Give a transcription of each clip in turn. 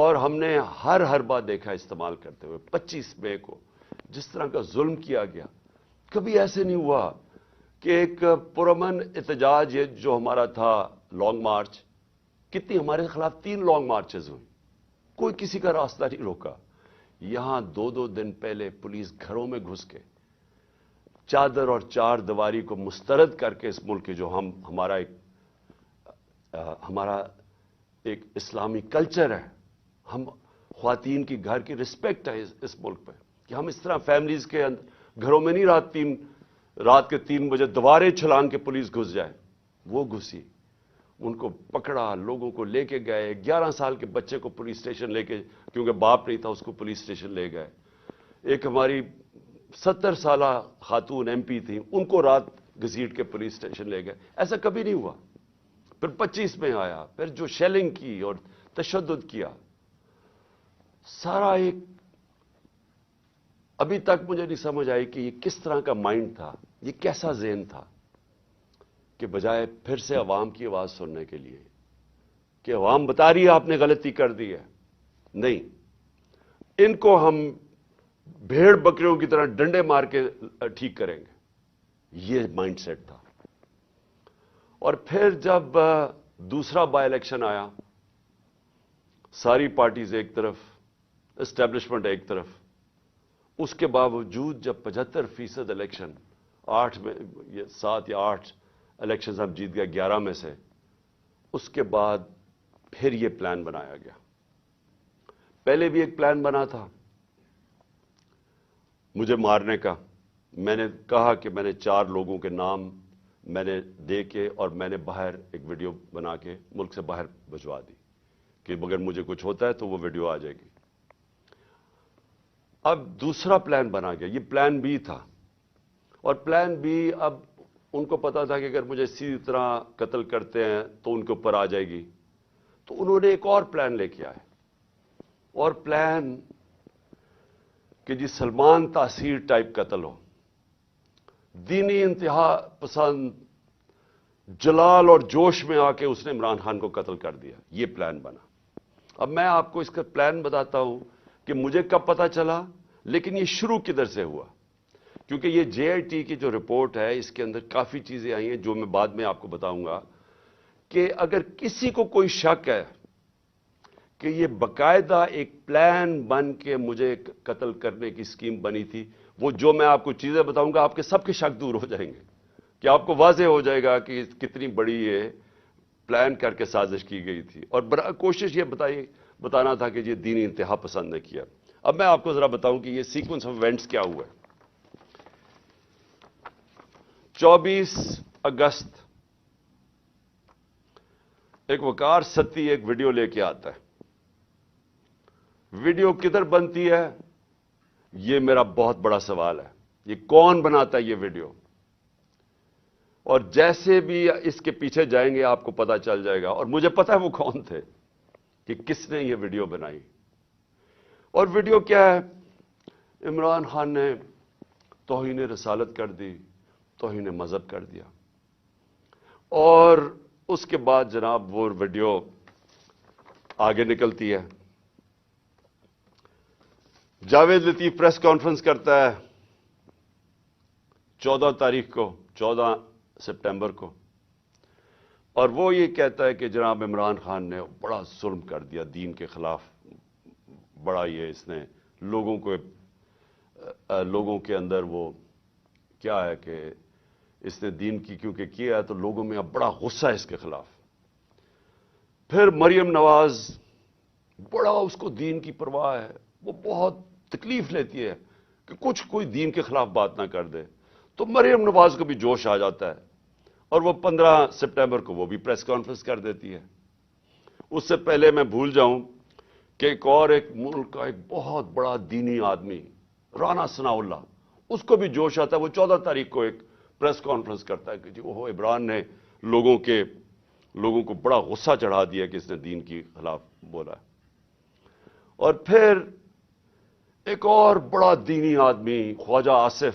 اور ہم نے ہر بات دیکھا استعمال کرتے ہوئے 25 مئی کو جس طرح کا ظلم کیا گیا. کبھی ایسے نہیں ہوا کہ ایک پرامن احتجاج یہ جو ہمارا تھا لانگ مارچ، کتنی ہمارے خلاف 3 لانگ مارچز ہوئی، کوئی کسی کا راستہ نہیں روکا. یہاں 2 دن پہلے پولیس گھروں میں گھس کے چادر اور چار دیواری کو مسترد کر کے اس ملک کے جو ہمارا ایک اسلامی کلچر ہے، ہم خواتین کی گھر کی رسپیکٹ ہے اس ملک پہ، کہ ہم اس طرح فیملیز کے گھروں میں نہیں رات کے 3 بجے دیواریں چھلانگ کے پولیس گھس جائے. وہ گھسی، ان کو پکڑا، لوگوں کو لے کے گئے. 11 سال کے بچے کو پولیس اسٹیشن لے کے، کیونکہ باپ نہیں تھا اس کو پولیس اسٹیشن لے گئے. ایک ہماری 70 سالہ خاتون ایم پی تھی، ان کو رات گھسیٹ کے پولیس اسٹیشن لے گئے. ایسا کبھی نہیں ہوا. پھر 25 میں آیا، پھر جو شیلنگ کی اور تشدد کیا، سارا ایک ابھی تک مجھے نہیں سمجھ آئی کہ یہ کس طرح کا مائنڈ تھا، یہ کیسا ذہن تھا کہ بجائے پھر سے عوام کی آواز سننے کے لیے کہ عوام بتا رہی ہے آپ نے غلطی کر دی ہے، نہیں، ان کو ہم بھیڑ بکریوں کی طرح ڈنڈے مار کے ٹھیک کریں گے، یہ مائنڈ سیٹ تھا. اور پھر جب دوسرا بائی الیکشن آیا، ساری پارٹیز ایک طرف، اسٹیبلشمنٹ ایک طرف، اس کے باوجود جب 75% الیکشن 7 یا 8 الیکشن ہم جیت گئے 11 میں سے، اس کے بعد پھر یہ پلان بنایا گیا. پہلے بھی ایک پلان بنا تھا مجھے مارنے کا. میں نے کہا کہ میں نے 4 لوگوں کے نام میں نے دے کے اور میں نے باہر ایک ویڈیو بنا کے ملک سے باہر بھجوا دی کہ اگر مجھے کچھ ہوتا ہے تو وہ ویڈیو آ جائے گی. اب دوسرا پلان بنا گیا، یہ پلان بی تھا. اور پلان بی، اب ان کو پتا تھا کہ اگر مجھے اسی طرح قتل کرتے ہیں تو ان کے اوپر آ جائے گی، تو انہوں نے ایک اور پلان لے کے آئے. اور پلان کہ جی سلمان تاثیر ٹائپ قتل ہو، دینی انتہا پسند جلال اور جوش میں آ کے اس نے عمران خان کو قتل کر دیا. یہ پلان بنا. اب میں آپ کو اس کا پلان بتاتا ہوں کہ مجھے کب پتا چلا، لیکن یہ شروع کدھر سے ہوا. کیونکہ یہ جے آئی ٹی کی جو رپورٹ ہے اس کے اندر کافی چیزیں آئی ہیں جو میں بعد میں آپ کو بتاؤں گا، کہ اگر کسی کو کوئی شک ہے کہ یہ باقاعدہ ایک پلان بن کے مجھے قتل کرنے کی اسکیم بنی تھی، وہ جو میں آپ کو چیزیں بتاؤں گا آپ کے سب کے شک دور ہو جائیں گے، کہ آپ کو واضح ہو جائے گا کہ کتنی بڑی یہ پلان کر کے سازش کی گئی تھی. اور کوشش یہ بتانا تھا کہ یہ دینی انتہا پسند نے کیا. اب میں آپ کو ذرا بتاؤں کہ یہ سیکوینس آف ایونٹس کیا ہوا ہے. 24 اگست ایک وقار ستی ایک ویڈیو لے کے آتا ہے. ویڈیو کدھر بنتی ہے یہ میرا بہت بڑا سوال ہے. یہ کون بناتا ہے یہ ویڈیو؟ اور جیسے بھی اس کے پیچھے جائیں گے آپ کو پتا چل جائے گا. اور مجھے پتا ہے وہ کون تھے، کہ کس نے یہ ویڈیو بنائی. اور ویڈیو کیا ہے؟ عمران خان نے توہین رسالت کر دی، توہین مذہب کر دیا. اور اس کے بعد جناب وہ ویڈیو آگے نکلتی ہے. جاوید لطیف پریس کانفرنس کرتا ہے 14 تاریخ کو، 14 سپٹمبر کو، اور وہ یہ کہتا ہے کہ جناب عمران خان نے بڑا ظلم کر دیا دین کے خلاف. بڑا یہ اس نے لوگوں کے اندر وہ کیا ہے کہ اس نے دین کی کیونکہ کیا ہے تو لوگوں میں اب بڑا غصہ ہے اس کے خلاف. پھر مریم نواز، بڑا اس کو دین کی پرواہ ہے، وہ بہت تکلیف لیتی ہے کہ کوئی دین کے خلاف بات نہ کر دے. تو مریم نواز کو بھی جوش آ جاتا ہے اور وہ 15 سپٹمبر کو وہ بھی پریس کانفرنس کر دیتی ہے. اس سے پہلے میں بھول جاؤں کہ ایک ملک کا ایک بہت بڑا دینی آدمی رانا ثناء اللہ، اس کو بھی جوش آتا ہے. وہ 14 تاریخ کو ایک پریس کانفرنس کرتا ہے کہ جی وہ عمران نے لوگوں کو بڑا غصہ چڑھا دیا کہ اس نے دین کے خلاف بولا. اور پھر ایک اور بڑا دینی آدمی خواجہ آصف،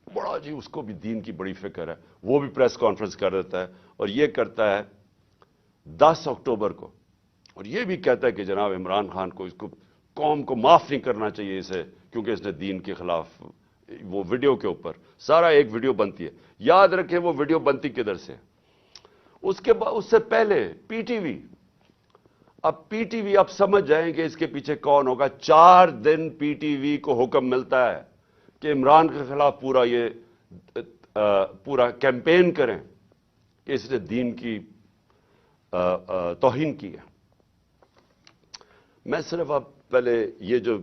بڑا جی اس کو بھی دین کی بڑی فکر ہے، وہ بھی پریس کانفرنس کر دیتا ہے. اور یہ کرتا ہے 10 اکتوبر کو. اور یہ بھی کہتا ہے کہ جناب عمران خان کو اس کو قوم کو معاف نہیں کرنا چاہیے اسے، کیونکہ اس نے دین کے خلاف وہ ویڈیو کے اوپر سارا ایک ویڈیو بنتی ہے. یاد رکھیں وہ ویڈیو بنتی کدھر سے، اس سے پہلے پی ٹی وی. اب پی ٹی وی آپ سمجھ جائیں کہ اس کے پیچھے کون ہوگا. 4 دن پی ٹی وی کو حکم ملتا ہے کہ عمران کے خلاف پورا کیمپین کریں کہ اس نے دین کی توہین کی ہے. میں صرف اب پہلے یہ جو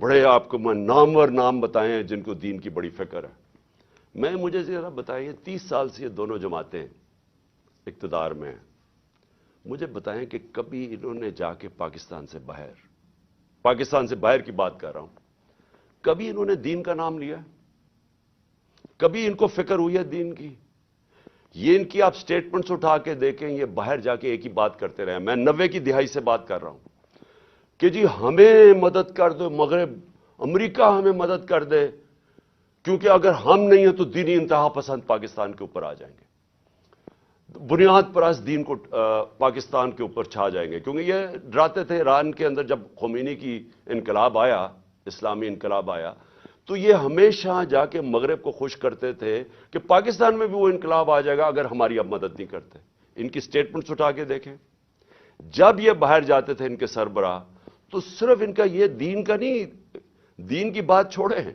بڑے آپ کو میں نامور نام بتائے ہیں جن کو دین کی بڑی فکر ہے، مجھے ذرا بتائیے 30 سال سے یہ دونوں جماعتیں اقتدار میں ہیں، مجھے بتائیں کہ کبھی انہوں نے جا کے پاکستان سے باہر کی بات کر رہا ہوں، کبھی انہوں نے دین کا نام لیا؟ کبھی ان کو فکر ہوئی ہے دین کی؟ یہ ان کی آپ سٹیٹمنٹس اٹھا کے دیکھیں، یہ باہر جا کے ایک ہی بات کرتے رہے. میں 90 کی دہائی سے بات کر رہا ہوں کہ جی ہمیں مدد کر دو مغرب، امریکہ ہمیں مدد کر دے، کیونکہ اگر ہم نہیں ہیں تو دینی انتہا پسند پاکستان کے اوپر آ جائیں گے، بنیاد پرست دین کو پاکستان کے اوپر چھا جائیں گے. کیونکہ یہ ڈراتے تھے ایران کے اندر جب خمینی کی انقلاب آیا، اسلامی انقلاب آیا، تو یہ ہمیشہ جا کے مغرب کو خوش کرتے تھے کہ پاکستان میں بھی وہ انقلاب آ جائے گا اگر ہماری اب مدد نہیں کرتے. ان کی سٹیٹمنٹس اٹھا کے دیکھیں، جب یہ باہر جاتے تھے ان کے سربراہ، تو صرف ان کا یہ دین کا نہیں، دین کی بات چھوڑیں،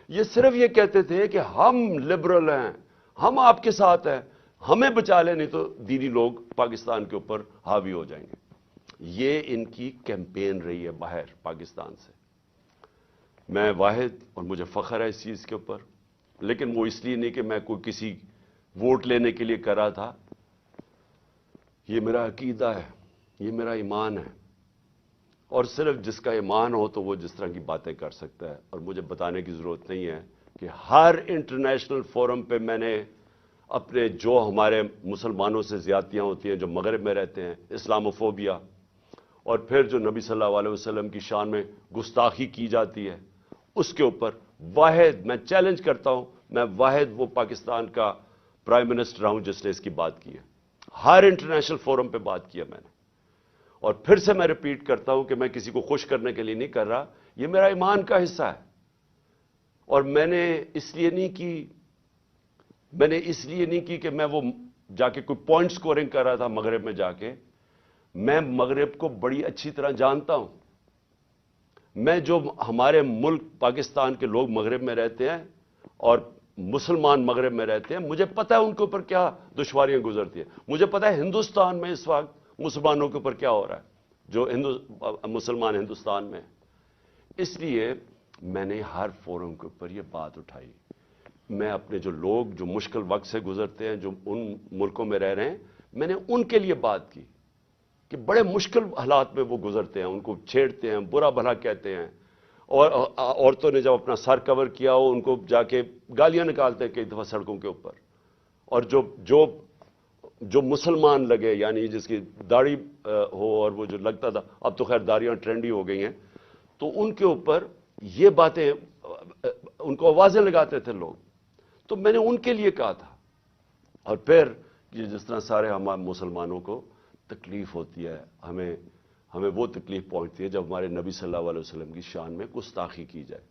یہ صرف یہ کہتے تھے کہ ہم لبرل ہیں، ہم آپ کے ساتھ ہیں، ہمیں بچا لیں، نہیں تو دینی لوگ پاکستان کے اوپر حاوی ہو جائیں گے. یہ ان کی کیمپین رہی ہے باہر پاکستان سے. میں واحد، اور مجھے فخر ہے اس چیز کے اوپر، لیکن وہ اس لیے نہیں کہ میں کوئی کسی ووٹ لینے کے لیے کر رہا تھا. یہ میرا عقیدہ ہے، یہ میرا ایمان ہے، اور صرف جس کا ایمان ہو تو وہ جس طرح کی باتیں کر سکتا ہے. اور مجھے بتانے کی ضرورت نہیں ہے کہ ہر انٹرنیشنل فورم پہ میں نے اپنے جو ہمارے مسلمانوں سے زیادتیاں ہوتی ہیں جو مغرب میں رہتے ہیں، اسلاموفوبیا، اور پھر جو نبی صلی اللہ علیہ وسلم کی شان میں گستاخی کی جاتی ہے، اس کے اوپر واحد میں چیلنج کرتا ہوں، میں واحد وہ پاکستان کا پرائم منسٹر ہوں جس نے اس کی بات کی ہے. ہر انٹرنیشنل فورم پہ بات کیا میں نے. اور پھر سے میں ریپیٹ کرتا ہوں کہ میں کسی کو خوش کرنے کے لیے نہیں کر رہا، یہ میرا ایمان کا حصہ ہے. اور میں نے اس لیے نہیں کی کہ میں وہ جا کے کوئی پوائنٹ سکورنگ کر رہا تھا مغرب میں جا کے. میں مغرب کو بڑی اچھی طرح جانتا ہوں. میں جو ہمارے ملک پاکستان کے لوگ مغرب میں رہتے ہیں اور مسلمان مغرب میں رہتے ہیں، مجھے پتا ہے ان کے اوپر کیا دشواریاں گزرتی ہیں. مجھے پتا ہے ہندوستان میں اس وقت مسلمانوں کے اوپر کیا ہو رہا ہے، جو مسلمان ہندوستان میں. اس لیے میں نے ہر فورم کے اوپر یہ بات اٹھائی. میں اپنے جو لوگ جو مشکل وقت سے گزرتے ہیں، جو ان ملکوں میں رہ رہے ہیں، میں نے ان کے لیے بات کی کہ بڑے مشکل حالات میں وہ گزرتے ہیں، ان کو چھیڑتے ہیں، برا بھلا کہتے ہیں. اور عورتوں نے جب اپنا سر کور کیا ہو ان کو جا کے گالیاں نکالتے ہیں کئی دفعہ سڑکوں کے اوپر. اور جو مسلمان لگے، یعنی جس کی داڑھی ہو، اور وہ جو لگتا تھا، اب تو خیر داڑیاں ٹرینڈی ہو گئی ہیں، تو ان کے اوپر یہ باتیں ان کو آوازیں لگاتے تھے لوگ. تو میں نے ان کے لیے کہا تھا. اور پھر یہ جس طرح سارے ہمارے مسلمانوں کو تکلیف ہوتی ہے، ہمیں وہ تکلیف پہنچتی ہے جب ہمارے نبی صلی اللہ علیہ وسلم کی شان میں گستاخی کی جائے،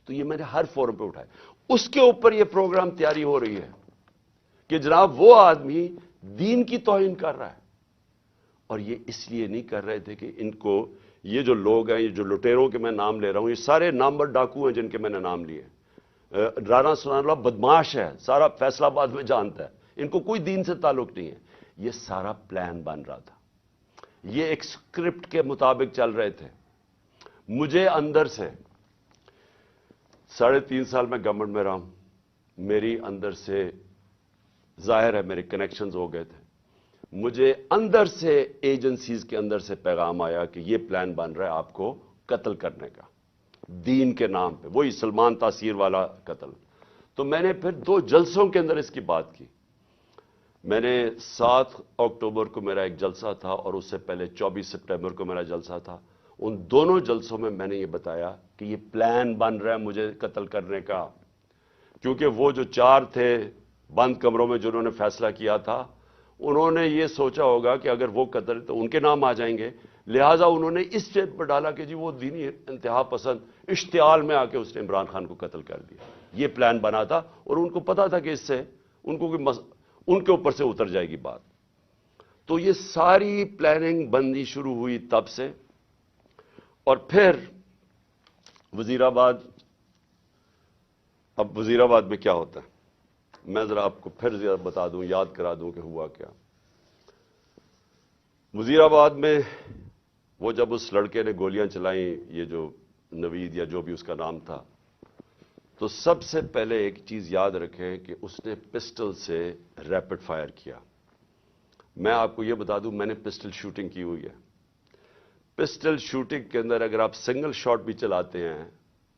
تو یہ میں نے ہر فورم پہ اٹھایا. اس کے اوپر یہ پروگرام تیاری ہو رہی ہے کہ جناب وہ آدمی دین کی توہین کر رہا ہے. اور یہ اس لیے نہیں کر رہے تھے کہ ان کو یہ جو لوگ ہیں، یہ جو لٹیروں کے میں نام لے رہا ہوں، یہ سارے نامور ڈاکو ہیں جن کے میں نے نام لیے. رانا ثناءاللہ بدماش ہے، سارا فیصلہ آباد میں جانتا ہے، ان کو کوئی دین سے تعلق نہیں ہے. یہ سارا پلان بن رہا تھا، یہ ایک سکرپٹ کے مطابق چل رہے تھے. مجھے اندر سے 3.5 سال میں گورنمنٹ میں رہا ہوں، میری اندر سے ظاہر ہے میرے کنیکشنز ہو گئے تھے. مجھے اندر سے ایجنسیز کے اندر سے پیغام آیا کہ یہ پلان بن رہا ہے آپ کو قتل کرنے کا، دین کے نام پہ، وہی سلمان تاثیر والا قتل. تو میں نے پھر 2 جلسوں کے اندر اس کی بات کی. میں نے 7 اکتوبر کو میرا ایک جلسہ تھا، اور اس سے پہلے 24 سپٹمبر کو میرا جلسہ تھا. ان دونوں جلسوں میں نے یہ بتایا کہ یہ پلان بن رہا ہے مجھے قتل کرنے کا. کیونکہ وہ جو 4 تھے بند کمروں میں جنہوں نے فیصلہ کیا تھا، انہوں نے یہ سوچا ہوگا کہ اگر وہ قتل تو ان کے نام آ جائیں گے. لہٰذا انہوں نے اس شیپ پر ڈالا کہ جی وہ دینی انتہا پسند اشتعال میں آ کے اس نے عمران خان کو قتل کر دیا. یہ پلان بنا تھا اور ان کو پتا تھا کہ اس سے ان کو ان کے اوپر سے اتر جائے گی بات. تو یہ ساری پلاننگ بندی شروع ہوئی تب سے. اور پھر وزیر آباد، اب وزیر آباد میں کیا ہوتا ہے میں ذرا آپ کو پھر زیادہ بتا دوں، یاد کرا دوں کہ ہوا کیا. وزیر آباد میں وہ جب اس لڑکے نے گولیاں چلائیں، یہ جو نوید یا جو بھی اس کا نام تھا، تو سب سے پہلے ایک چیز یاد رکھیں کہ اس نے پسٹل سے ریپڈ فائر کیا. میں آپ کو یہ بتا دوں میں نے پسٹل شوٹنگ کی ہوئی ہے. پسٹل شوٹنگ کے اندر اگر آپ سنگل شاٹ بھی چلاتے ہیں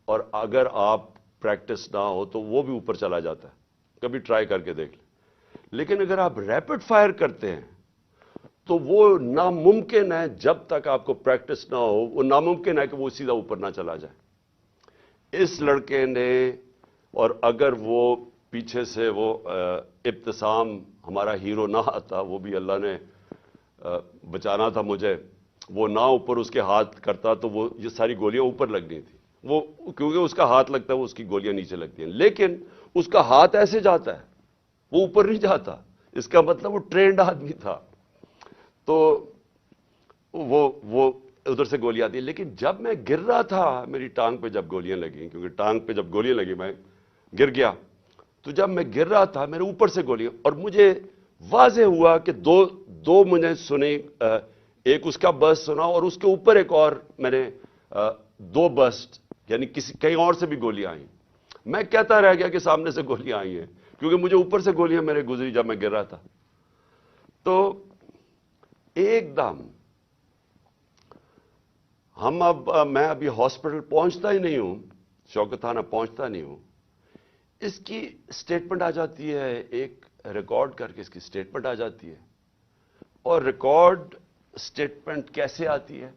اور اگر آپ پریکٹس نہ ہو تو وہ بھی اوپر چلا جاتا ہے. کبھی ٹرائی کر کے دیکھ لیں. لیکن اگر آپ ریپڈ فائر کرتے ہیں تو وہ ناممکن ہے، جب تک آپ کو پریکٹس نہ ہو وہ ناممکن ہے کہ وہ سیدھا اوپر نہ چلا جائے. اس لڑکے نے، اور اگر وہ پیچھے سے وہ ابتسام ہمارا ہیرو نہ آتا، وہ بھی اللہ نے بچانا تھا مجھے، وہ نہ اوپر اس کے ہاتھ کرتا تو وہ یہ ساری گولیاں اوپر لگنی تھی. وہ کیونکہ اس کا ہاتھ لگتا ہے وہ اس کی گولیاں نیچے لگتی ہیں. لیکن اس کا ہاتھ ایسے جاتا ہے، وہ اوپر نہیں جاتا. اس کا مطلب وہ ٹرینڈ آدمی تھا. تو وہ ادھر سے گولیاں آتی. لیکن جب میں گر رہا تھا، میری ٹانگ پہ جب گولیاں لگیں، کیونکہ ٹانگ پہ جب گولیاں لگی میں گر گیا، تو جب میں گر رہا تھا میرے اوپر سے گولیاں، اور مجھے واضح ہوا کہ دو مجھے سنے، ایک اس کا برسٹ سنا اور اس کے اوپر ایک اور میں نے دو برسٹ، یعنی کہیں اور سے بھی گولیاں آئیں. میں کہتا رہ گیا کہ سامنے سے گولیاں آئی ہیں، کیونکہ مجھے اوپر سے گولیاں میرے گزری جب میں گر رہا تھا. تو ایک دم میں ابھی ہاسپٹل پہنچتا ہی نہیں ہوں، شوکت تھانہ پہنچتا نہیں ہوں، اس کی سٹیٹمنٹ آ جاتی ہے، ایک ریکارڈ کر کے اس کی سٹیٹمنٹ آ جاتی ہے. اور ریکارڈ سٹیٹمنٹ کیسے آتی ہے؟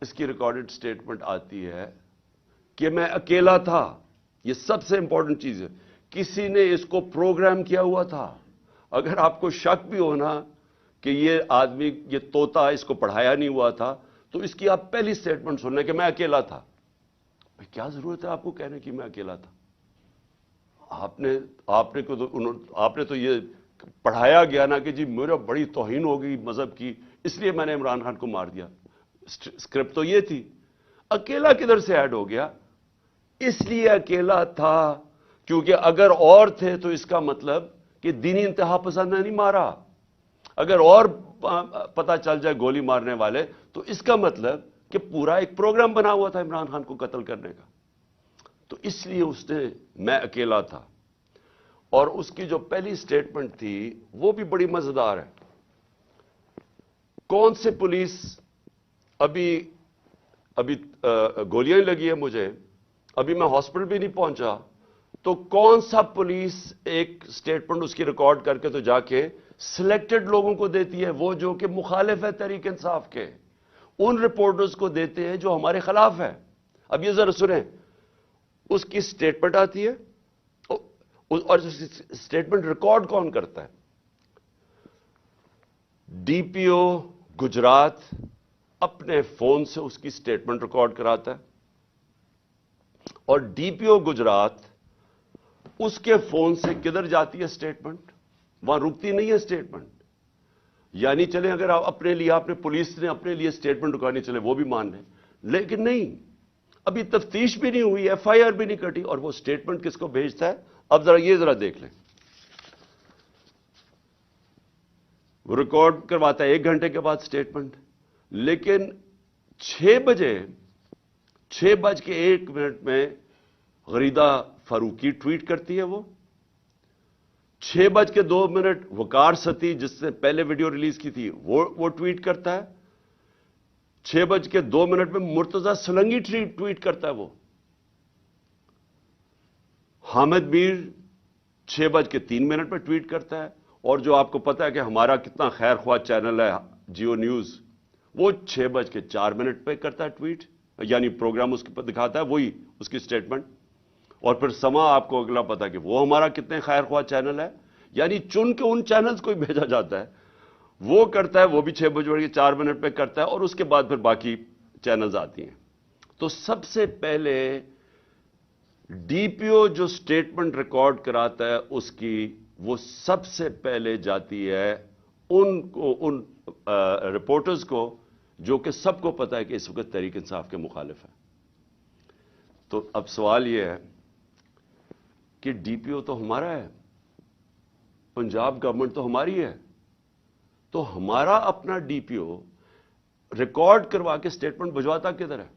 اس کی ریکارڈڈ سٹیٹمنٹ آتی ہے کہ میں اکیلا تھا. یہ سب سے امپورٹنٹ چیز ہے. کسی نے اس کو پروگرام کیا ہوا تھا. اگر آپ کو شک بھی ہونا کہ یہ آدمی، یہ طوطا اس کو پڑھایا نہیں ہوا تھا، تو اس کی آپ پہلی سٹیٹمنٹ سن لیں کہ میں اکیلا تھا. کیا ضرورت ہے آپ کو کہنے کی میں اکیلا تھا؟ آپ نے تو یہ پڑھایا گیا نا کہ جی میرا بڑی توہین ہو گئی مذہب کی، اس لیے میں نے عمران خان کو مار دیا. اسکرپٹ تو یہ تھی. اکیلا کدھر سے ایڈ ہو گیا؟ اس لیے اکیلا تھا کیونکہ اگر اور تھے تو اس کا مطلب کہ دینی انتہا پسند نے نہیں مارا. اگر اور پتہ چل جائے گولی مارنے والے، تو اس کا مطلب کہ پورا ایک پروگرام بنا ہوا تھا عمران خان کو قتل کرنے کا. تو اس لیے اس نے میں اکیلا تھا. اور اس کی جو پہلی سٹیٹمنٹ تھی وہ بھی بڑی مزیدار ہے. کون سے پولیس، ابھی گولیاں لگی ہیں مجھے، ابھی میں ہاسپٹل بھی نہیں پہنچا، تو کون سا پولیس ایک سٹیٹمنٹ اس کی ریکارڈ کر کے تو جا کے سلیکٹڈ لوگوں کو دیتی ہے، وہ جو کہ مخالف ہے تحریک انصاف کے، ان رپورٹرز کو دیتے ہیں جو ہمارے خلاف ہے. اب یہ ذرا سنیں، اس کی سٹیٹمنٹ آتی ہے اور سٹیٹمنٹ ریکارڈ کون کرتا ہے؟ ڈی پی او گجرات اپنے فون سے اس کی سٹیٹمنٹ ریکارڈ کراتا ہے، اور ڈی پی او گجرات اس کے فون سے کدھر جاتی ہے سٹیٹمنٹ؟ وہاں رکتی نہیں ہے سٹیٹمنٹ. یعنی چلیں اگر آپ اپنے لیے، آپ نے پولیس نے اپنے لیے سٹیٹمنٹ رکانی چلے وہ بھی مان لیں، لیکن نہیں، ابھی تفتیش بھی نہیں ہوئی، ایف آئی آر بھی نہیں کٹی، اور وہ سٹیٹمنٹ کس کو بھیجتا ہے؟ اب ذرا دیکھ لیں. وہ ریکارڈ کرواتا ہے 1 گھنٹے کے بعد سٹیٹمنٹ، لیکن 6:01 میں غریدہ فاروقی ٹویٹ کرتی ہے. وہ 6:02 وقار ستی، جس نے پہلے ویڈیو ریلیز کی تھی، وہ ٹویٹ کرتا ہے. 6:02 میں مرتضی سلنگی ٹویٹ کرتا ہے. وہ حامد میر 6:03 پہ ٹویٹ کرتا ہے. اور جو آپ کو پتا ہے کہ ہمارا کتنا خیر خواہ چینل ہے جیو نیوز، وہ 6:04 پہ کرتا ہے ٹویٹ، یعنی پروگرام اس کے دکھاتا ہے وہی اس کی سٹیٹمنٹ. اور پھر سما آپ کو اگلا پتا کہ وہ ہمارا کتنے خیر خواہ چینل ہے، یعنی چن کے ان چینلز کو ہی بھیجا جاتا ہے. وہ کرتا ہے, وہ بھی 6 بجے کے 4 منٹ پہ کرتا ہے, اور اس کے بعد پھر باقی چینلز آتی ہیں. تو سب سے پہلے ڈی پی او جو سٹیٹمنٹ ریکارڈ کراتا ہے اس کی, وہ سب سے پہلے جاتی ہے ان رپورٹرز کو جو کہ سب کو پتا ہے کہ اس وقت تحریک انصاف کے مخالف ہیں. تو اب سوال یہ ہے کہ ڈی پی او تو ہمارا ہے, پنجاب گورنمنٹ تو ہماری ہے, تو ہمارا اپنا ڈی پی او ریکارڈ کروا کے سٹیٹمنٹ بھجواتا کدھر ہے؟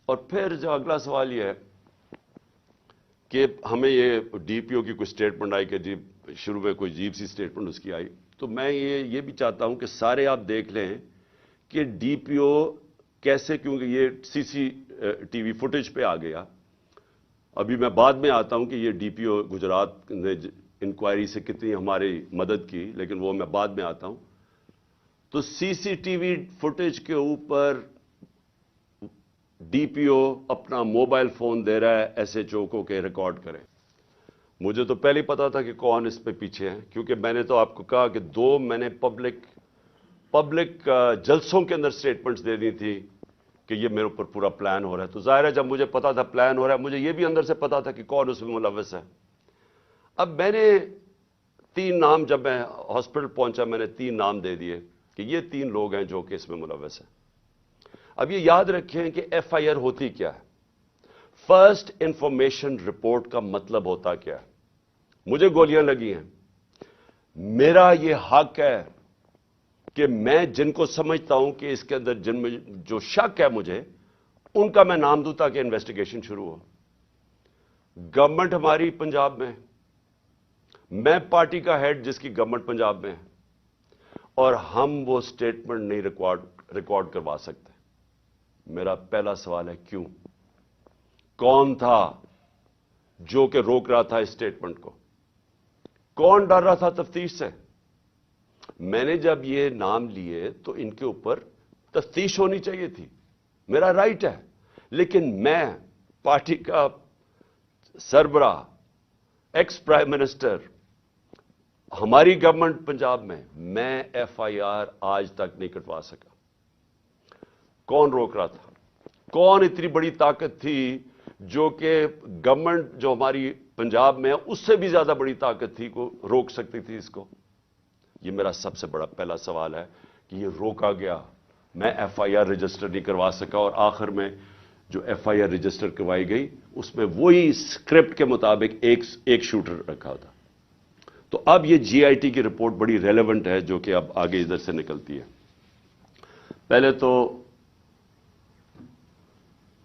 اور پھر جو اگلا سوال یہ ہے کہ ہمیں یہ ڈی پی او کی کوئی سٹیٹمنٹ آئی کہ جی شروع میں کوئی عجیب سی سٹیٹمنٹ اس کی آئی, تو میں یہ بھی چاہتا ہوں کہ سارے آپ دیکھ لیں کہ ڈی پی او کیسے, کیونکہ یہ سی سی ٹی وی فوٹیج پہ آ گیا. ابھی میں بعد میں آتا ہوں کہ یہ ڈی پی او گجرات نے انکوائری سے کتنی ہماری مدد کی, لیکن وہ میں بعد میں آتا ہوں. تو سی سی ٹی وی فوٹیج کے اوپر ڈی پی او اپنا موبائل فون دے رہا ہے ایس ایچ او کو کہ ریکارڈ کریں. مجھے تو پہلے ہی پتا تھا کہ کون اس پہ پیچھے ہیں, کیونکہ میں نے تو آپ کو کہا کہ 2 میں نے پبلک جلسوں کے اندر سٹیٹمنٹس دے دی تھی کہ یہ میرے اوپر پورا پلان ہو رہا ہے. تو ظاہر ہے جب مجھے پتا تھا پلان ہو رہا ہے, مجھے یہ بھی اندر سے پتا تھا کہ کون اس میں ملوث ہے. اب میں نے 3 نام, جب میں ہاسپٹل پہنچا میں نے 3 نام دے دیے کہ یہ 3 لوگ ہیں جو کہ اس میں ملوث ہیں. اب یہ یاد رکھیں کہ ایف آئی آر ہوتی کیا ہے, فرسٹ انفارمیشن رپورٹ کا مطلب ہوتا کیا ہے. مجھے گولیاں لگی ہیں, میرا یہ حق ہے کہ میں جن کو سمجھتا ہوں کہ اس کے اندر جن میں جو شک ہے مجھے, ان کا میں نام دوں تاکہ انویسٹیگیشن شروع ہو. گورنمنٹ ہماری پنجاب میں, میں پارٹی کا ہیڈ جس کی گورنمنٹ پنجاب میں ہے, اور ہم وہ سٹیٹمنٹ نہیں ریکارڈ کروا سکتے. میرا پہلا سوال ہے کیوں؟ کون تھا جو کہ روک رہا تھا اس سٹیٹمنٹ کو؟ کون ڈر رہا تھا تفتیش سے؟ میں نے جب یہ نام لیے تو ان کے اوپر تفتیش ہونی چاہیے تھی, میرا رائٹ ہے. لیکن میں پارٹی کا سربراہ, ایکس پرائم منسٹر, ہماری گورنمنٹ پنجاب میں ایف آئی آر آج تک نہیں کٹوا سکا. کون روک رہا تھا؟ کون اتنی بڑی طاقت تھی جو کہ گورنمنٹ جو ہماری پنجاب میں ہے اس سے بھی زیادہ بڑی طاقت تھی کو روک سکتی تھی اس کو؟ یہ میرا سب سے بڑا پہلا سوال ہے کہ یہ روکا گیا. میں ایف آئی آر رجسٹر نہیں کروا سکا, اور آخر میں جو ایف آئی آر رجسٹر کروائی گئی اس میں وہی اسکرپٹ کے مطابق ایک شوٹر رکھا تھا. تو اب یہ جی آئی ٹی کی رپورٹ بڑی ریلیونٹ ہے جو کہ اب آگے ادھر سے نکلتی ہے. پہلے تو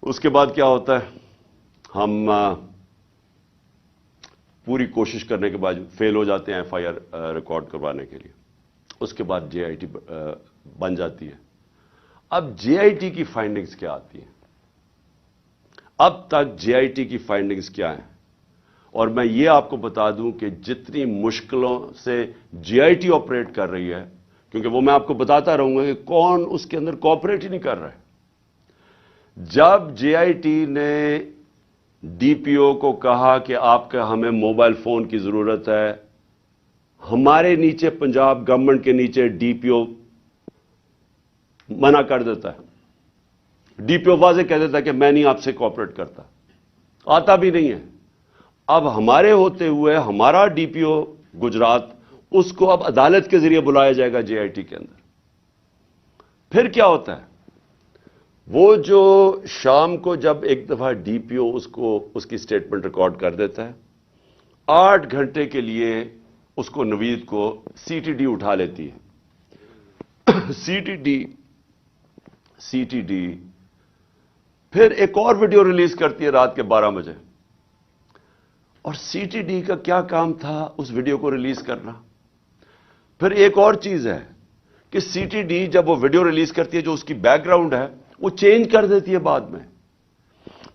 اس کے بعد کیا ہوتا ہے, ہم پوری کوشش کرنے کے بعد فیل ہو جاتے ہیں ایف آئی آر ریکارڈ کروانے کے لیے. اس کے بعد جے آئی ٹی بن جاتی ہے. اب جے آئی ٹی کی فائنڈنگز کیا آتی ہیں؟ اب تک جے آئی ٹی کی فائنڈنگز کیا ہیں؟ اور میں یہ آپ کو بتا دوں کہ جتنی مشکلوں سے جے آئی ٹی آپریٹ کر رہی ہے, کیونکہ وہ میں آپ کو بتاتا رہوں گا کہ کون اس کے اندر کوآپریٹ ہی نہیں کر رہا ہے. جب جے آئی ٹی نے ڈی پی او کو کہا کہ آپ کا ہمیں موبائل فون کی ضرورت ہے, ہمارے نیچے پنجاب گورنمنٹ کے نیچے ڈی پی او منع کر دیتا ہے. ڈی پی او واضح کہہ دیتا ہے کہ میں نہیں آپ سے کوآپریٹ کرتا, آتا بھی نہیں ہے. اب ہمارے ہوتے ہوئے ہمارا ڈی پی او گجرات, اس کو اب عدالت کے ذریعے بلایا جائے گا جے آئی ٹی کے اندر. پھر کیا ہوتا ہے, وہ جو شام کو جب ایک دفعہ ڈی پی او اس کی سٹیٹمنٹ ریکارڈ کر دیتا ہے, 8 گھنٹے کے لیے اس کو نوید کو سی ٹی ڈی اٹھا لیتی ہے. سی ٹی ڈی پھر ایک اور ویڈیو ریلیز کرتی ہے رات کے 12 بجے. اور سی ٹی ڈی کا کیا کام تھا اس ویڈیو کو ریلیز کرنا؟ پھر ایک اور چیز ہے کہ سی ٹی ڈی جب وہ ویڈیو ریلیز کرتی ہے جو اس کی بیک گراؤنڈ ہے وہ چینج کر دیتی ہے بعد میں.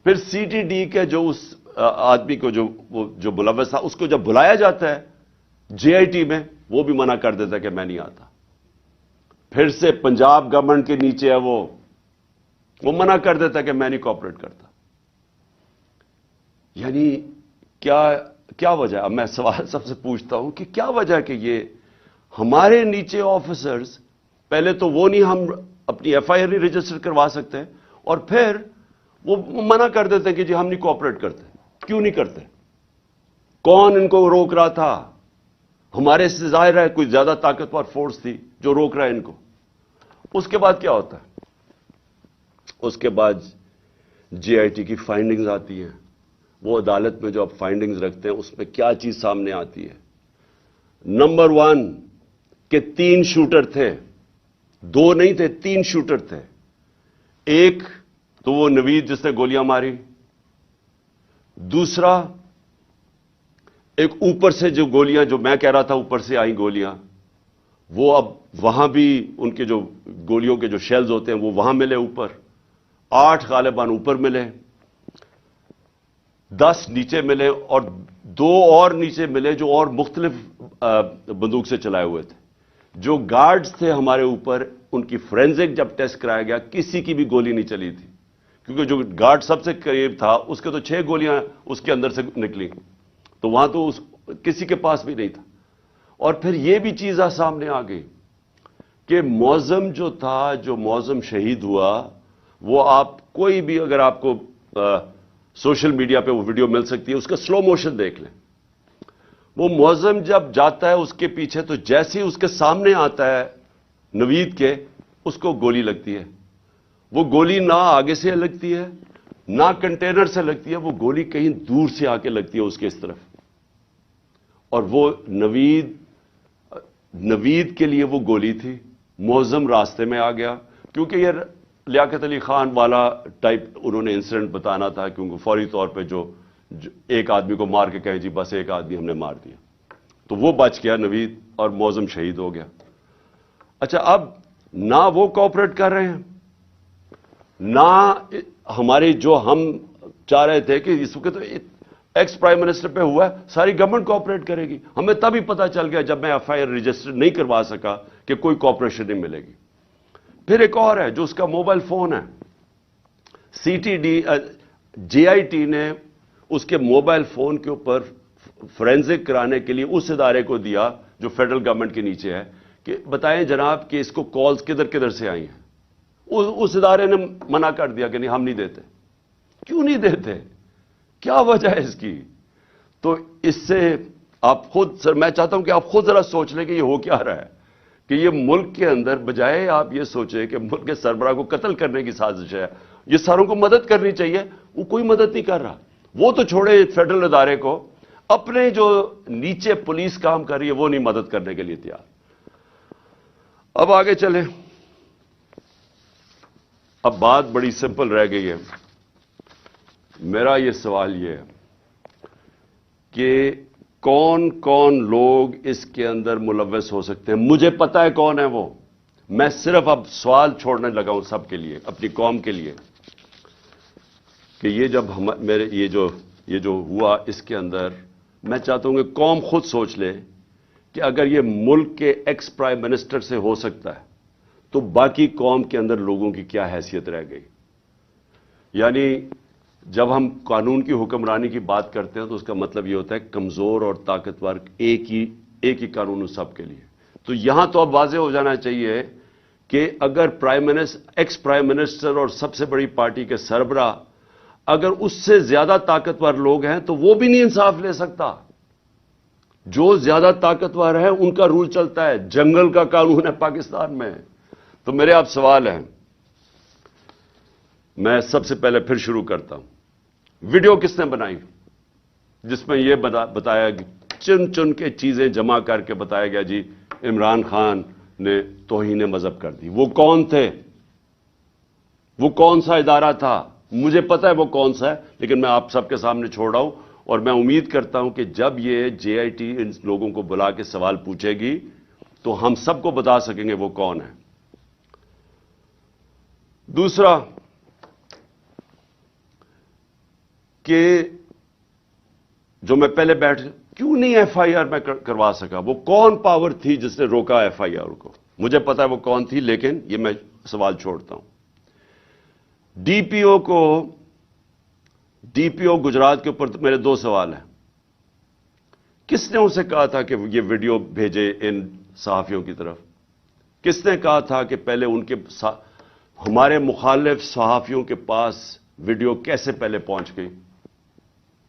پھر سی ٹی ڈی کے جو اس آدمی کو جو ملوث تھا اس کو جب بلایا جاتا ہے جے آئی ٹی میں, وہ بھی منع کر دیتا ہے کہ میں نہیں آتا. پھر سے پنجاب گورنمنٹ کے نیچے ہے وہ منع کر دیتا ہے کہ میں نہیں کوآپریٹ کرتا. یعنی کیا وجہ؟ اب میں سوال سب سے پوچھتا ہوں کہ کیا وجہ کہ یہ ہمارے نیچے آفیسرز پہلے تو وہ نہیں، ہم اپنی ایف آئی آر نہیں رجسٹر کروا سکتے، اور پھر وہ منع کر دیتے کہ جی ہم نہیں کوآپریٹ کرتے۔ کیوں نہیں کرتے؟ کون ان کو روک رہا تھا؟ ہمارے سے ظاہر ہے کوئی زیادہ طاقتور فورس تھی جو روک رہا ہے ان کو۔ اس کے بعد کیا ہوتا ہے؟ اس کے بعد جے آئی ٹی کی فائنڈنگز آتی ہیں۔ وہ عدالت میں جو آپ فائنڈنگز رکھتے ہیں اس میں کیا چیز سامنے آتی ہے؟ نمبر 1 کہ 3 شوٹر تھے، 2 نہیں تھے، 3 شوٹر تھے۔ ایک تو وہ نوید جس نے گولیاں ماری، دوسرا ایک اوپر سے جو گولیاں، جو میں کہہ رہا تھا اوپر سے آئیں گولیاں، وہ اب وہاں بھی ان کے جو گولیوں کے جو شیلز ہوتے ہیں وہ وہاں ملے اوپر، 8 غالباً اوپر ملے، 10 نیچے ملے، اور 2 اور نیچے ملے جو اور مختلف بندوق سے چلائے ہوئے تھے۔ جو گارڈز تھے ہمارے اوپر، ان کی فورینزک جب ٹیسٹ کرایا گیا کسی کی بھی گولی نہیں چلی تھی، کیونکہ جو گارڈ سب سے قریب تھا اس کے تو 6 گولیاں اس کے اندر سے نکلی، تو وہاں تو کسی کے پاس بھی نہیں تھا۔ اور پھر یہ بھی چیز سامنے آ گئی کہ معظم جو تھا، جو معظم شہید ہوا، وہ آپ کوئی بھی اگر آپ کو سوشل میڈیا پہ وہ ویڈیو مل سکتی ہے، اس کا سلو موشن دیکھ لیں۔ وہ معظم جب جاتا ہے اس کے پیچھے، تو جیسے ہی اس کے سامنے آتا ہے نوید کے، اس کو گولی لگتی ہے۔ وہ گولی نہ آگے سے لگتی ہے نہ کنٹینر سے لگتی ہے، وہ گولی کہیں دور سے آ کے لگتی ہے اس کے اس طرف، اور وہ نوید کے لیے وہ گولی تھی۔ معظم راستے میں آ گیا، کیونکہ یہ لیاقت علی خان والا ٹائپ انہوں نے انسیڈنٹ بتانا تھا، کیونکہ فوری طور پہ جو ایک آدمی کو مار کے کہے جی بس ایک آدمی ہم نے مار دیا، تو وہ بچ گیا نوید، اور معظم شہید ہو گیا۔ اچھا، اب نہ وہ کوآپریٹ کر رہے ہیں، نہ ہمارے جو ہم چاہ رہے تھے کہ اس وقت ایکس پرائم منسٹر پہ ہوا ہے، ساری گورنمنٹ کوآپریٹ کرے گی۔ ہمیں تبھی پتا چل گیا جب میں ایف آئی آر رجسٹر نہیں کروا سکا کہ کوئی کوآپریشن نہیں ملے گی۔ پھر ایک اور ہے جو اس کا موبائل فون ہے، C T D J I T نے اس کے موبائل فون کے اوپر فورینزک کرانے کے لیے اس ادارے کو دیا جو فیڈرل گورنمنٹ کے نیچے ہے، کہ بتائیں جناب کہ اس کو کالز کدھر کدھر سے آئی ہیں۔ اس ادارے نے منع کر دیا کہ نہیں ہم نہیں دیتے۔ کیوں نہیں دیتے؟ کیا وجہ ہے اس کی؟ تو اس سے آپ خود، سر میں چاہتا ہوں کہ آپ خود ذرا سوچ لیں کہ یہ ہو کیا رہا ہے، کہ یہ ملک کے اندر بجائے آپ یہ سوچیں کہ ملک کے سربراہ کو قتل کرنے کی سازش ہے، یہ ساروں کو مدد کرنی چاہیے، وہ کوئی مدد نہیں کر رہا۔ وہ تو چھوڑے فیڈرل ادارے کو، اپنے جو نیچے پولیس کام کر رہی ہے وہ نہیں مدد کرنے کے لیے تیار۔ اب آگے چلیں، اب بات بڑی سمپل رہ گئی ہے۔ میرا یہ سوال یہ ہے کہ کون کون لوگ اس کے اندر ملوث ہو سکتے ہیں؟ مجھے پتا ہے کون ہے وہ، میں صرف اب سوال چھوڑنے لگا ہوں سب کے لیے، اپنی قوم کے لیے، کہ یہ جب میرے یہ جو ہوا اس کے اندر، میں چاہتا ہوں کہ قوم خود سوچ لے کہ اگر یہ ملک کے ایکس پرائم منسٹر سے ہو سکتا ہے تو باقی قوم کے اندر لوگوں کی کیا حیثیت رہ گئی۔ یعنی جب ہم قانون کی حکمرانی کی بات کرتے ہیں تو اس کا مطلب یہ ہوتا ہے کمزور اور طاقتور ایک ہی قانون سب کے لیے۔ تو یہاں تو اب واضح ہو جانا چاہیے کہ اگر ایکس پرائم منسٹر اور سب سے بڑی پارٹی کے سربراہ اگر اس سے زیادہ طاقتور لوگ ہیں تو وہ بھی نہیں انصاف لے سکتا۔ جو زیادہ طاقتور ہے ان کا رول چلتا ہے، جنگل کا قانون ہے پاکستان میں۔ تو میرے آپ سوال ہیں، میں سب سے پہلے پھر شروع کرتا ہوں۔ ویڈیو کس نے بنائی جس میں یہ بتایا، چن چن کے چیزیں جمع کر کے بتایا گیا جی عمران خان نے توہین مذہب کر دی؟ وہ کون تھے؟ وہ کون سا ادارہ تھا؟ مجھے پتا ہے وہ کون سا ہے، لیکن میں آپ سب کے سامنے چھوڑ رہا ہوں، اور میں امید کرتا ہوں کہ جب یہ جے آئی ٹی ان لوگوں کو بلا کے سوال پوچھے گی تو ہم سب کو بتا سکیں گے وہ کون ہے۔ دوسرا کہ جو میں پہلے کیوں نہیں ایف آئی آر میں کروا سکا؟ وہ کون پاور تھی جس نے روکا ایف آئی آر کو؟ مجھے پتا ہے وہ کون تھی، لیکن یہ میں سوال چھوڑتا ہوں۔ ڈی پی او گجرات کے اوپر میرے 2 سوال ہیں۔ کس نے اسے کہا تھا کہ یہ ویڈیو بھیجے ان صحافیوں کی طرف؟ کس نے کہا تھا کہ پہلے ان کے ہمارے مخالف صحافیوں کے پاس ویڈیو کیسے پہلے پہنچ گئی؟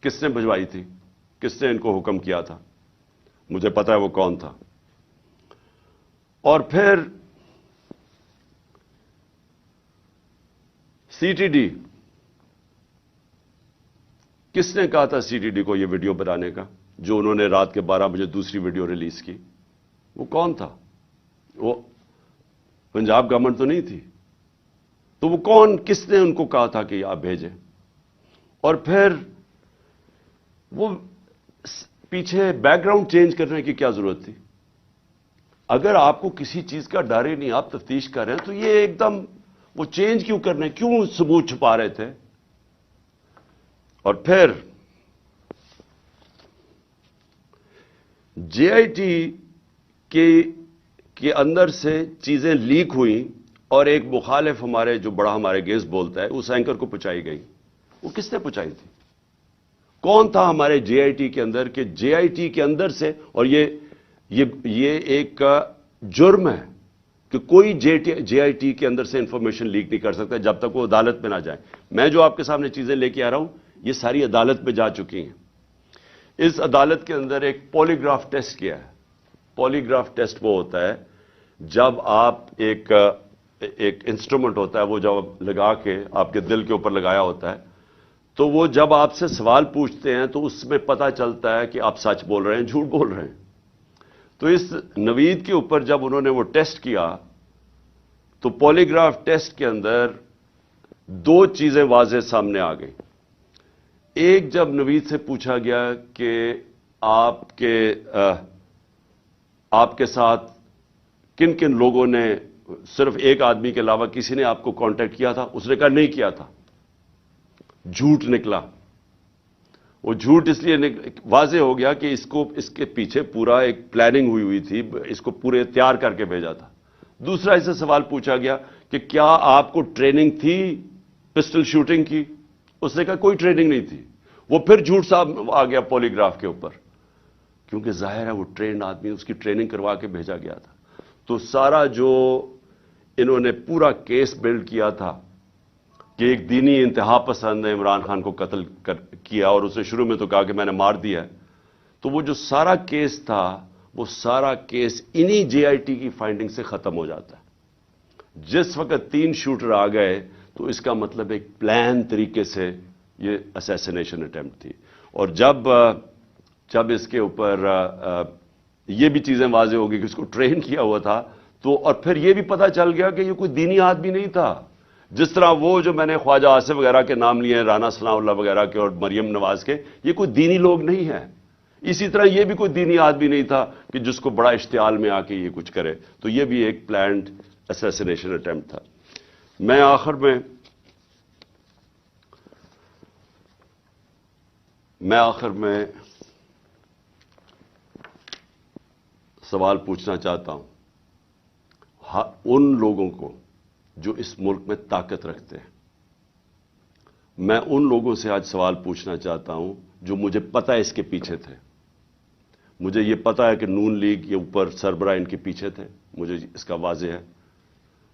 کس نے بھجوائی تھی؟ کس نے ان کو حکم کیا تھا؟ مجھے پتا ہے وہ کون تھا۔ اور پھر سی ٹی ڈی، کس نے کہا تھا سی ٹی ڈی کو یہ ویڈیو بنانے کا، جو انہوں نے رات کے 12 بجے دوسری ویڈیو ریلیز کی؟ وہ کون تھا؟ وہ پنجاب گورنمنٹ تو نہیں تھی، تو وہ کون، کس نے ان کو کہا تھا کہ آپ بھیجیں؟ اور پھر وہ پیچھے بیک گراؤنڈ چینج کرنے کی کیا ضرورت تھی؟ اگر آپ کو کسی چیز کا ڈر ہی نہیں، آپ تفتیش کر رہے ہیں، تو یہ ایک دم وہ چینج کیوں کرنے، کیوں ثبوت چھپا رہے تھے؟ اور پھر جے آئی ٹی کے اندر سے چیزیں لیک ہوئیں اور ایک مخالف ہمارے جو بڑا ہمارے گیس بولتا ہے اس اینکر کو پہنچائی گئی۔ وہ کس نے پہنچائی تھی؟ کون تھا ہمارے جے آئی ٹی کے اندر کہ جے آئی ٹی کے اندر سے، اور یہ ایک جرم ہے کہ کوئی جے آئی ٹی کے اندر سے انفارمیشن لیک نہیں کر سکتا جب تک وہ عدالت میں نہ جائے۔ میں جو آپ کے سامنے چیزیں لے کے آ رہا ہوں یہ ساری عدالت میں جا چکی ہیں۔ اس عدالت کے اندر ایک پولی گراف ٹیسٹ کیا ہے۔ پولی گراف ٹیسٹ وہ ہوتا ہے جب آپ ایک انسٹرومنٹ ہوتا ہے، وہ جب لگا کے آپ کے دل کے اوپر لگایا ہوتا ہے، تو وہ جب آپ سے سوال پوچھتے ہیں تو اس میں پتہ چلتا ہے کہ آپ سچ بول رہے ہیں جھوٹ بول رہے ہیں۔ تو اس نوید کے اوپر جب انہوں نے وہ ٹیسٹ کیا تو پولی گراف ٹیسٹ کے اندر دو چیزیں واضح سامنے آ گئیں۔ ایک، جب نوید سے پوچھا گیا کہ آپ کے ساتھ کن کن لوگوں نے، صرف ایک آدمی کے علاوہ کسی نے آپ کو کانٹیکٹ کیا تھا؟ اس نے کہا نہیں کیا تھا۔ جھوٹ نکلا۔ وہ جھوٹ اس لیے واضح ہو گیا کہ اس کے پیچھے پورا ایک پلاننگ ہوئی تھی، اس کو پورے تیار کر کے بھیجا تھا۔ دوسرا، اس سے سوال پوچھا گیا کہ کیا آپ کو ٹریننگ تھی پسٹل شوٹنگ کی؟ اس نے کہا کوئی ٹریننگ نہیں تھی۔ وہ پھر جھوٹ صاحب آ گیا پولی گراف کے اوپر، کیونکہ ظاہر ہے وہ ٹرینڈ آدمی، اس کی ٹریننگ کروا کے بھیجا گیا تھا۔ تو سارا جو انہوں نے پورا کیس بلڈ کیا تھا کہ ایک دینی انتہا پسند نے عمران خان کو قتل کیا، اور اس نے شروع میں تو کہا کہ میں نے مار دیا ہے، تو وہ جو سارا کیس تھا وہ سارا کیس انہی جے آئی ٹی کی فائنڈنگ سے ختم ہو جاتا ہے۔ جس وقت 3 شوٹر آ گئے تو اس کا مطلب ایک پلان طریقے سے یہ اسیسینیشن اٹیمپٹ تھی۔ اور جب اس کے اوپر یہ بھی چیزیں واضح ہوگی کہ اس کو ٹرین کیا ہوا تھا، تو اور پھر یہ بھی پتہ چل گیا کہ یہ کوئی دینی آدمی نہیں تھا۔ جس طرح وہ جو میں نے خواجہ آصف وغیرہ کے نام لیے ہیں، رانا ثناء اللہ وغیرہ کے اور مریم نواز کے، یہ کوئی دینی لوگ نہیں ہیں۔ اسی طرح یہ بھی کوئی دینی آدمی نہیں تھا کہ جس کو بڑا اشتعال میں آ کے یہ کچھ کرے۔ تو یہ بھی ایک پلانڈ اسیسینیشن اٹیمپٹ تھا۔ میں آخر میں سوال پوچھنا چاہتا ہوں ان لوگوں کو جو اس ملک میں طاقت رکھتے ہیں۔ میں ان لوگوں سے آج سوال پوچھنا چاہتا ہوں جو مجھے پتہ ہے اس کے پیچھے تھے۔ مجھے یہ پتہ ہے کہ نون لیگ کے اوپر سربراہ ان کے پیچھے تھے، مجھے اس کا واضح ہے۔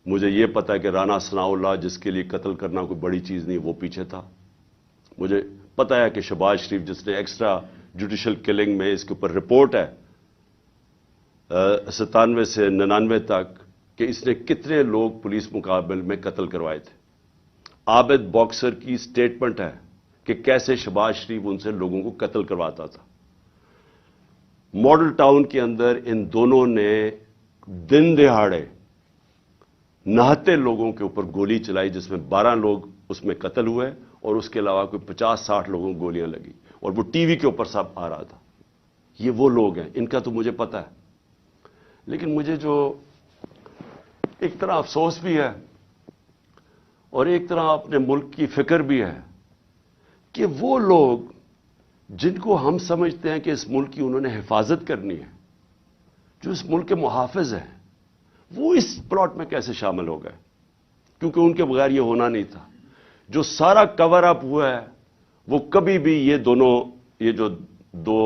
مجھے یہ پتہ ہے کہ رانا ثناء اللہ، جس کے لیے قتل کرنا کوئی بڑی چیز نہیں، وہ پیچھے تھا۔ مجھے پتہ ہے کہ شہباز شریف، جس نے ایکسٹرا جوڈیشل کلنگ میں، اس کے اوپر رپورٹ ہے 97 سے 99 تک، کہ اس نے کتنے لوگ پولیس مقابل میں قتل کروائے تھے۔ عابد باکسر کی سٹیٹمنٹ ہے کہ کیسے شہباز شریف ان سے لوگوں کو قتل کرواتا تھا۔ ماڈل ٹاؤن کے اندر ان دونوں نے دن دہاڑے نہتے لوگوں کے اوپر گولی چلائی، جس میں 12 لوگ اس میں قتل ہوئے، اور اس کے علاوہ کوئی 50-60 لوگوں کو گولیاں لگی، اور وہ ٹی وی کے اوپر سب آ رہا تھا۔ یہ وہ لوگ ہیں، ان کا تو مجھے پتہ ہے۔ لیکن مجھے جو ایک طرح افسوس بھی ہے اور ایک طرح اپنے ملک کی فکر بھی ہے کہ وہ لوگ جن کو ہم سمجھتے ہیں کہ اس ملک کی انہوں نے حفاظت کرنی ہے، جو اس ملک کے محافظ ہیں، وہ اس پلاٹ میں کیسے شامل ہو گئے؟ کیونکہ ان کے بغیر یہ ہونا نہیں تھا۔ جو سارا کور اپ ہوا ہے وہ کبھی بھی یہ جو دو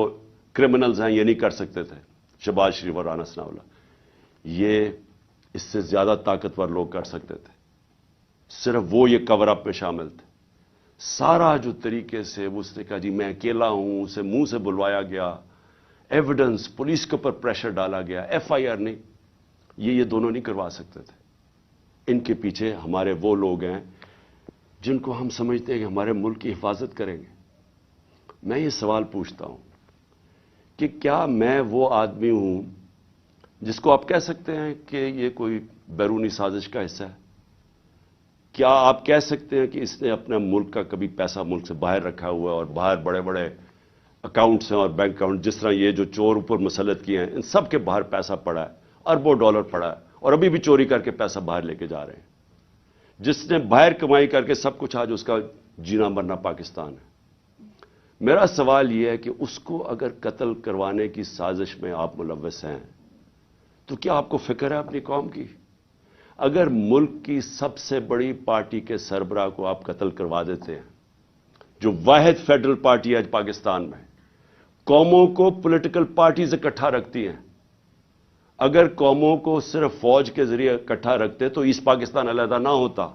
کرمنلز ہیں یہ نہیں کر سکتے تھے، شہباز شریف اور رانا ثناء اللہ۔ یہ اس سے زیادہ طاقتور لوگ کر سکتے تھے، صرف وہ یہ کور اپ میں شامل تھے۔ سارا جو طریقے سے اس نے کہا جی میں اکیلا ہوں، اسے منہ سے بلوایا گیا، ایویڈنس پولیس کے اوپر پریشر ڈالا گیا، ایف آئی آر نہیں، یہ دونوں نہیں کروا سکتے تھے۔ ان کے پیچھے ہمارے وہ لوگ ہیں جن کو ہم سمجھتے ہیں کہ ہمارے ملک کی حفاظت کریں گے۔ میں یہ سوال پوچھتا ہوں کہ کیا میں وہ آدمی ہوں جس کو آپ کہہ سکتے ہیں کہ یہ کوئی بیرونی سازش کا حصہ ہے؟ کیا آپ کہہ سکتے ہیں کہ اس نے اپنے ملک کا کبھی پیسہ ملک سے باہر رکھا ہوا ہے اور باہر بڑے بڑے اکاؤنٹس ہیں اور بینک اکاؤنٹ، جس طرح یہ جو چور اوپر مسلط کیے ہیں ان سب کے باہر پیسہ پڑا ہے، اربوں ڈالر پڑا ہے، اور ابھی بھی چوری کر کے پیسہ باہر لے کے جا رہے ہیں؟ جس نے باہر کمائی کر کے سب کچھ، آج اس کا جینا مرنا پاکستان ہے۔ میرا سوال یہ ہے کہ اس کو اگر قتل کروانے کی سازش میں آپ ملوث ہیں تو کیا آپ کو فکر ہے اپنی قوم کی؟ اگر ملک کی سب سے بڑی پارٹی کے سربراہ کو آپ قتل کروا دیتے ہیں، جو واحد فیڈرل پارٹی ہے آج پاکستان میں، قوموں کو پولیٹیکل پارٹیز اکٹھا رکھتی ہیں، اگر قوموں کو صرف فوج کے ذریعے اکٹھا رکھتے تو ایسٹ پاکستان علیحدہ نہ ہوتا۔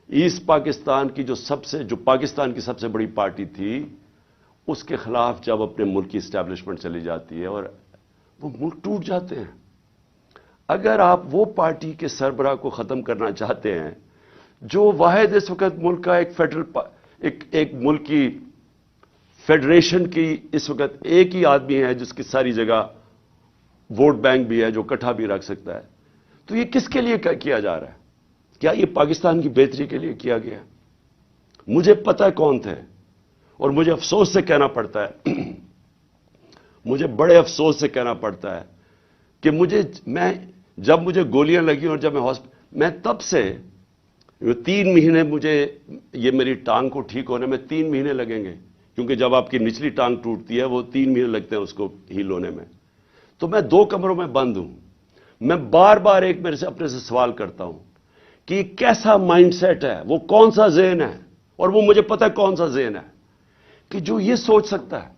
ایسٹ پاکستان کی جو پاکستان کی سب سے بڑی پارٹی تھی، اس کے خلاف جب اپنے ملک کی اسٹیبلشمنٹ چلی جاتی ہے اور وہ ملک ٹوٹ جاتے ہیں۔ اگر آپ وہ پارٹی کے سربراہ کو ختم کرنا چاہتے ہیں جو واحد اس وقت ملک کا ایک ملک کی فیڈریشن کی اس وقت ایک ہی آدمی ہے جس کی ساری جگہ ووٹ بینک بھی ہے، جو اکٹھا بھی رکھ سکتا ہے، تو یہ کس کے لیے کیا جا رہا ہے؟ کیا یہ پاکستان کی بہتری کے لیے کیا گیا؟ مجھے پتہ ہے کون تھے، اور مجھے افسوس سے کہنا پڑتا ہے مجھے بڑے افسوس سے کہنا پڑتا ہے کہ جب مجھے گولیاں لگی اور جب میں تب سے 3 مہینے، مجھے یہ میری ٹانگ کو ٹھیک ہونے میں 3 مہینے لگیں گے، کیونکہ جب آپ کی نچلی ٹانگ ٹوٹتی ہے وہ 3 مہینے لگتے ہیں اس کو ہیل ہونے میں۔ تو میں 2 کمروں میں بند ہوں۔ میں بار بار اپنے سے سوال کرتا ہوں کہ یہ کیسا مائنڈ سیٹ ہے، وہ کون سا ذہن ہے، اور وہ مجھے پتہ ہے کون سا ذہن ہے کہ جو یہ سوچ سکتا ہے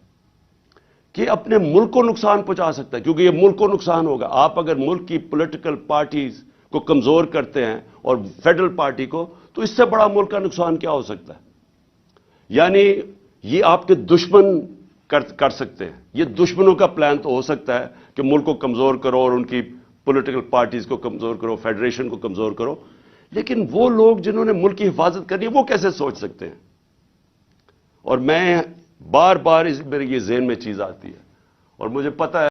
کہ اپنے ملک کو نقصان پہنچا سکتا ہے، کیونکہ یہ ملک کو نقصان ہوگا۔ آپ اگر ملک کی پولیٹیکل پارٹیز کو کمزور کرتے ہیں اور فیڈرل پارٹی کو، تو اس سے بڑا ملک کا نقصان کیا ہو سکتا ہے؟ یعنی یہ آپ کے دشمن کر سکتے ہیں۔ یہ دشمنوں کا پلان تو ہو سکتا ہے کہ ملک کو کمزور کرو اور ان کی پولیٹیکل پارٹیز کو کمزور کرو، فیڈریشن کو کمزور کرو، لیکن وہ لوگ جنہوں نے ملک کی حفاظت کرنی ہے وہ کیسے سوچ سکتے ہیں؟ اور میں بار بار میرے یہ ذہن میں چیز آتی ہے، اور مجھے پتہ ہے